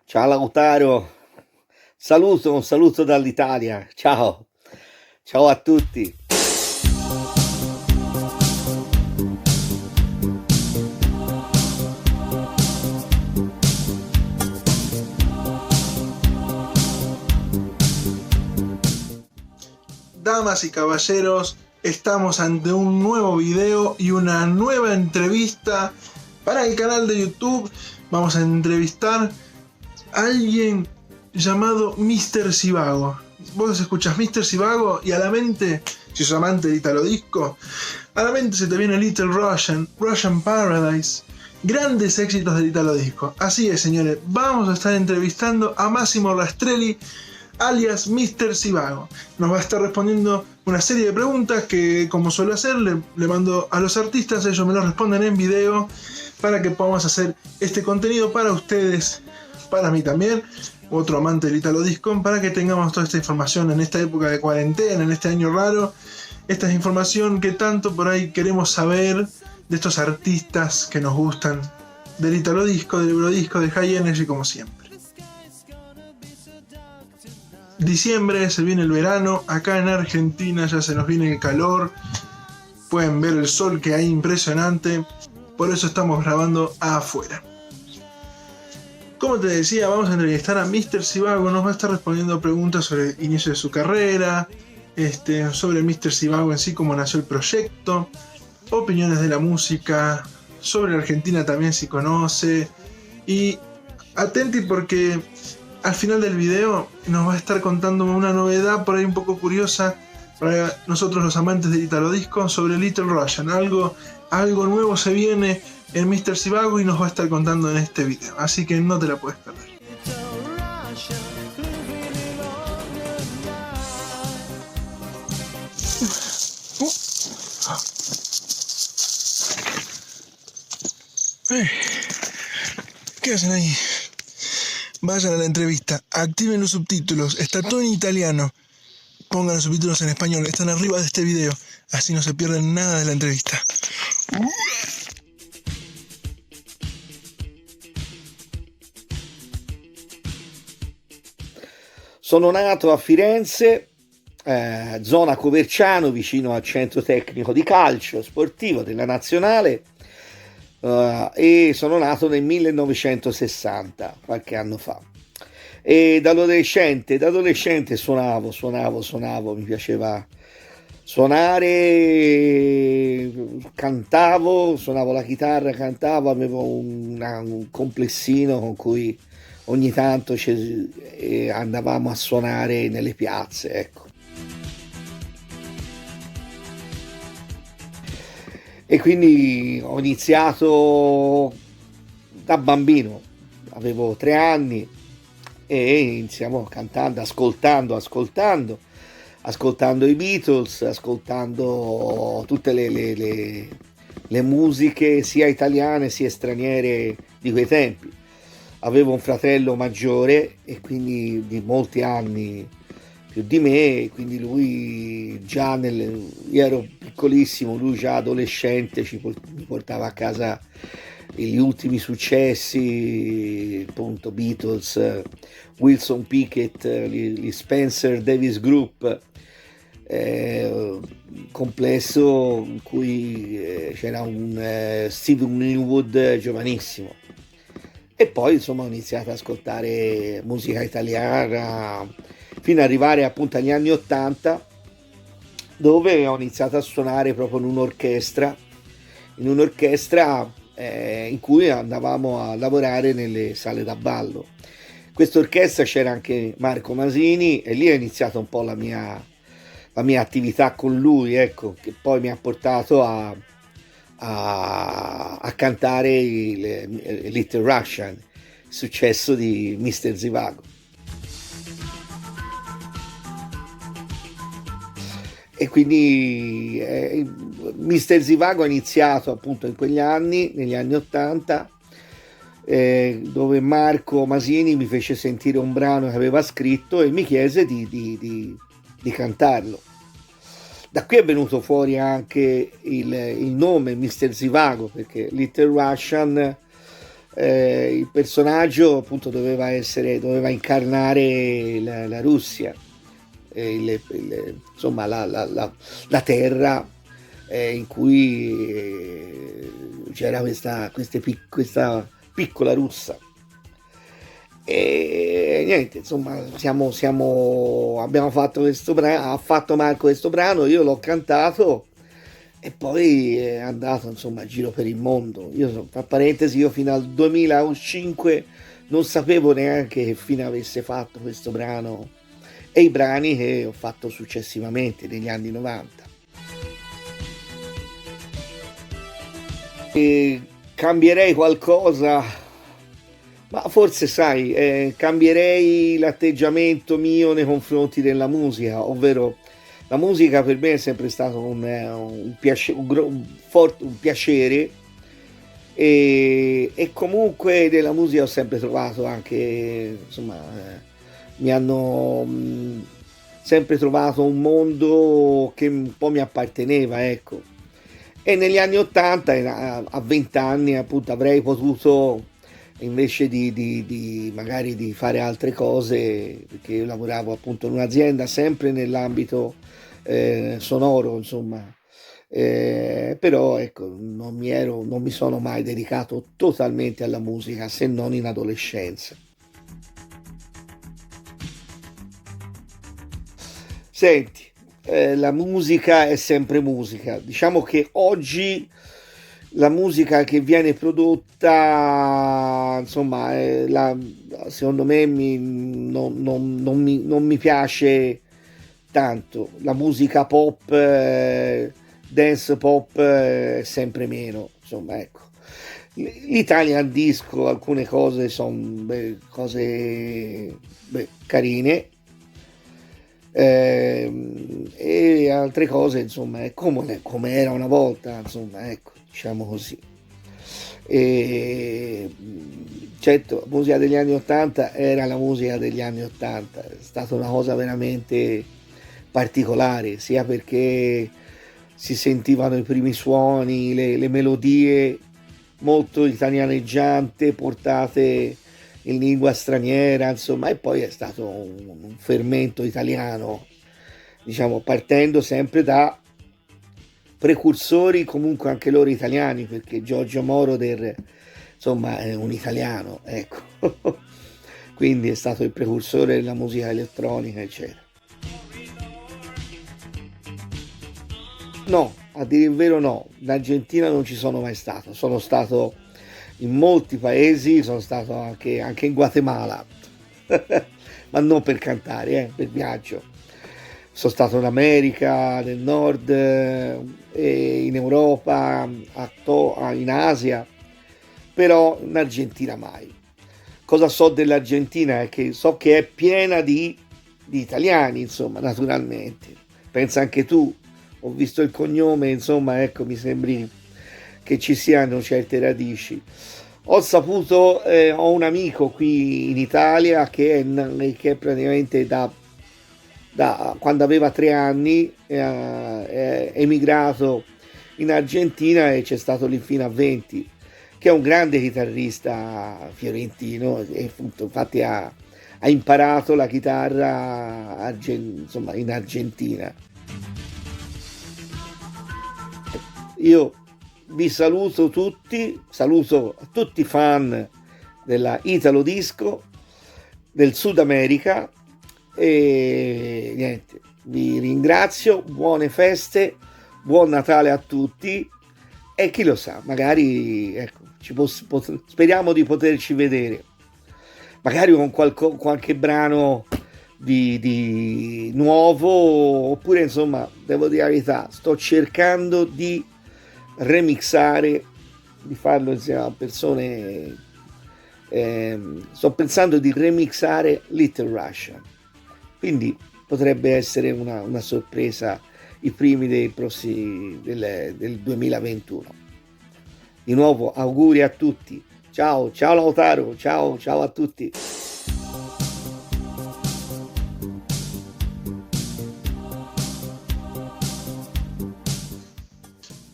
Ciao Lautaro, un saluto dall'Italia, ciao, ciao a tutti. Damas y caballeros, estamos ante un nuevo video y una nueva entrevista para el canal de YouTube. Vamos a entrevistar a alguien llamado Mr. Zivago. Vos escuchas Mr. Zivago y a la mente, si sos amante de Italo Disco, a la mente se te viene Little Russian, Russian Paradise, grandes éxitos del Italo Disco. Así es, señores, vamos a estar entrevistando a Massimo Rastrelli, alias Mr. Zivago. Nos va a estar respondiendo una serie de preguntas que, como suelo hacer, le mando a los artistas, ellos me lo responden en video para que podamos hacer este contenido para ustedes, para mí también, otro amante del Italo Disco, para que tengamos toda esta información en esta época de cuarentena, en este año raro. Esta es información que tanto por ahí queremos saber de estos artistas que nos gustan del Italo Disco, del Eurodisco, del High Energy, como siempre. Diciembre, se viene el verano, acá en Argentina ya se nos viene el calor, pueden ver el sol que hay impresionante, por eso estamos grabando afuera. Como te decía, vamos a entrevistar a Mr. Zivago, nos va a estar respondiendo preguntas sobre el inicio de su carrera, sobre Mr. Zivago en sí, cómo nació el proyecto, opiniones de la música, sobre Argentina también si conoce, y atenti porque al final del video nos va a estar contando una novedad por ahí un poco curiosa para nosotros los amantes del Italo Disco sobre Little Russian. Algo nuevo se viene en Mr. Zivago y nos va a estar contando en este video, así que no te la puedes perder. ¿Qué hacen ahí? Vayan a la entrevista, activen los subtítulos, está todo en italiano. Pongan los subtítulos en español, están arriba de este video, así no se pierden nada de la entrevista. Sono nato a Firenze, zona Coverciano, vicino al centro tecnico di calcio sportivo della Nazionale, e sono nato nel 1960, qualche anno fa. E da adolescente suonavo, mi piaceva suonare, cantavo, suonavo la chitarra, cantavo, avevo un complessino con cui ogni tanto andavamo a suonare nelle piazze, ecco. E quindi ho iniziato da bambino, avevo 3 anni e iniziamo cantando, ascoltando i Beatles, ascoltando tutte le musiche sia italiane sia straniere di quei tempi. Avevo un fratello maggiore e quindi di molti anni più di me, quindi lui io ero piccolissimo, lui già adolescente mi portava a casa gli ultimi successi, appunto Beatles, Wilson Pickett, gli Spencer Davis Group, complesso in cui c'era un Stephen Winwood giovanissimo. E poi insomma ho iniziato ad ascoltare musica italiana fino ad arrivare appunto agli anni '80, dove ho iniziato a suonare proprio in un'orchestra in cui andavamo a lavorare nelle sale da ballo. In questa orchestra c'era anche Marco Masini e lì è iniziata un po' la mia attività con lui, ecco, che poi mi ha portato a cantare il Little Russian, il successo di Mr. Zivago. E quindi Mr. Zivago ha iniziato appunto in quegli anni, negli anni '80, dove Marco Masini mi fece sentire un brano che aveva scritto e mi chiese di cantarlo. Da qui è venuto fuori anche il nome Mr. Zivago, perché Little Russian il personaggio appunto doveva incarnare la Russia, insomma la terra in cui c'era questa piccola russa. E niente, insomma, abbiamo fatto questo brano, ha fatto Marco questo brano, io l'ho cantato e poi è andato insomma a giro per il mondo. Io, tra parentesi, io fino al 2005 non sapevo neanche che fine avesse fatto questo brano e i brani che ho fatto successivamente negli anni 90. E cambierei qualcosa? Ma forse sai, cambierei l'atteggiamento mio nei confronti della musica, ovvero la musica per me è sempre stato un piacere e comunque nella musica ho sempre trovato anche, insomma, mi hanno sempre trovato un mondo che un po' mi apparteneva, ecco. E negli anni 80, a 20 anni appunto, avrei potuto invece magari di fare altre cose, perché io lavoravo appunto in un'azienda sempre nell'ambito sonoro, insomma, però ecco non mi sono mai dedicato totalmente alla musica, se non in adolescenza. Senti, la musica è sempre musica, diciamo che oggi la musica che viene prodotta, insomma, secondo me non mi piace tanto. La musica pop, dance pop, sempre meno, insomma, ecco. L'Italian disco, alcune cose sono cose carine, e altre cose, insomma, è come era una volta, insomma, ecco. Diciamo così. E certo, la musica degli anni 80 era la musica degli anni 80, è stata una cosa veramente particolare, sia perché si sentivano i primi suoni, le melodie molto italianeggianti portate in lingua straniera, insomma, e poi è stato un fermento italiano, diciamo, partendo sempre da precursori comunque anche loro italiani, perché Giorgio Moroder insomma è un italiano, ecco. Quindi è stato il precursore della musica elettronica, eccetera. No, a dire il vero no, in Argentina non ci sono mai stato, sono stato in molti paesi, sono stato anche in Guatemala, ma non per cantare, per viaggio. Sono stato in America del Nord, in Europa, in Asia, però in Argentina mai. Cosa so dell'Argentina? È che so che è piena di italiani, insomma, naturalmente. Pensa anche tu, ho visto il cognome, insomma, ecco, mi sembri che ci siano certe radici. Ho saputo, ho un amico qui in Italia che è praticamente da quando aveva 3 anni è emigrato in Argentina e c'è stato lì fino a 20, che è un grande chitarrista fiorentino e infatti ha imparato la chitarra insomma, in Argentina. Io vi saluto tutti, saluto tutti i fan della Italo Disco del Sud America e niente, vi ringrazio, buone feste, buon Natale a tutti e chi lo sa, magari ecco, speriamo di poterci vedere, magari con qualche brano di nuovo, oppure insomma, devo dire la verità, sto cercando di remixare, di farlo insieme a persone, sto pensando di remixare Little Russian, quindi potrebbe essere una sorpresa i primi del 2021. Di nuovo auguri a tutti, ciao Lautaro, ciao a tutti.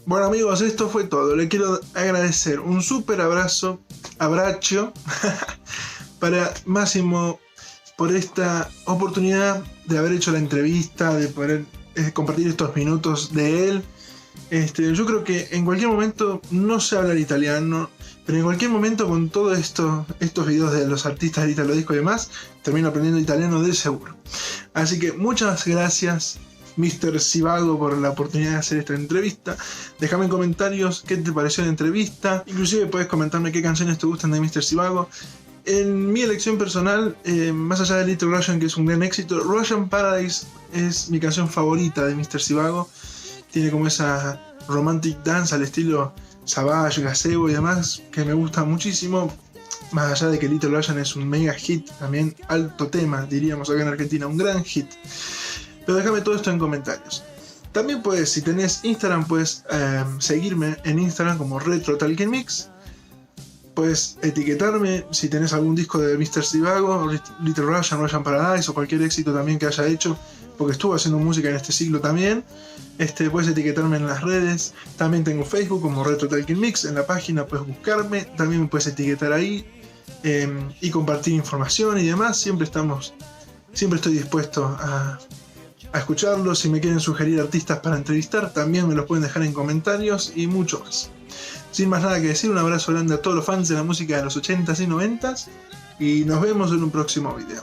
Bueno amigos, esto fue todo. Le quiero agradecer un súper abrazo abrazo para Máximo por esta oportunidad de haber hecho la entrevista, de poder compartir estos minutos de él. Yo creo que en cualquier momento, no sé hablar italiano, pero en cualquier momento con todos estos videos de los artistas de Italo Disco y demás, termino aprendiendo italiano de seguro. Así que muchas gracias, Mr. Zivago, por la oportunidad de hacer esta entrevista. Déjame en comentarios qué te pareció la entrevista. Inclusive puedes comentarme qué canciones te gustan de Mr. Zivago. En mi elección personal, más allá de Little Russian, que es un gran éxito, Russian Paradise es mi canción favorita de Mr. Zivago. Tiene como esa romantic dance al estilo Savage, Gazebo y demás, que me gusta muchísimo. Más allá de que Little Russian es un mega hit, también alto tema, diríamos acá en Argentina, un gran hit. Pero déjame todo esto en comentarios. También puedes, si tenés Instagram, puedes seguirme en Instagram como Retro Talking Mix. Puedes etiquetarme si tenés algún disco de Mr. Zivago, Little Russian, Russian Paradise o cualquier éxito también que haya hecho, porque estuvo haciendo música en este siglo también. Puedes etiquetarme en las redes. También tengo Facebook como Retro Talking Mix. En la página puedes buscarme. También me puedes etiquetar ahí y compartir información y demás. Siempre estoy dispuesto a escucharlos. Si me quieren sugerir artistas para entrevistar, también me los pueden dejar en comentarios y mucho más. Sin más nada que decir, un abrazo grande a todos los fans de la música de los 80s y 90s y nos vemos en un próximo video.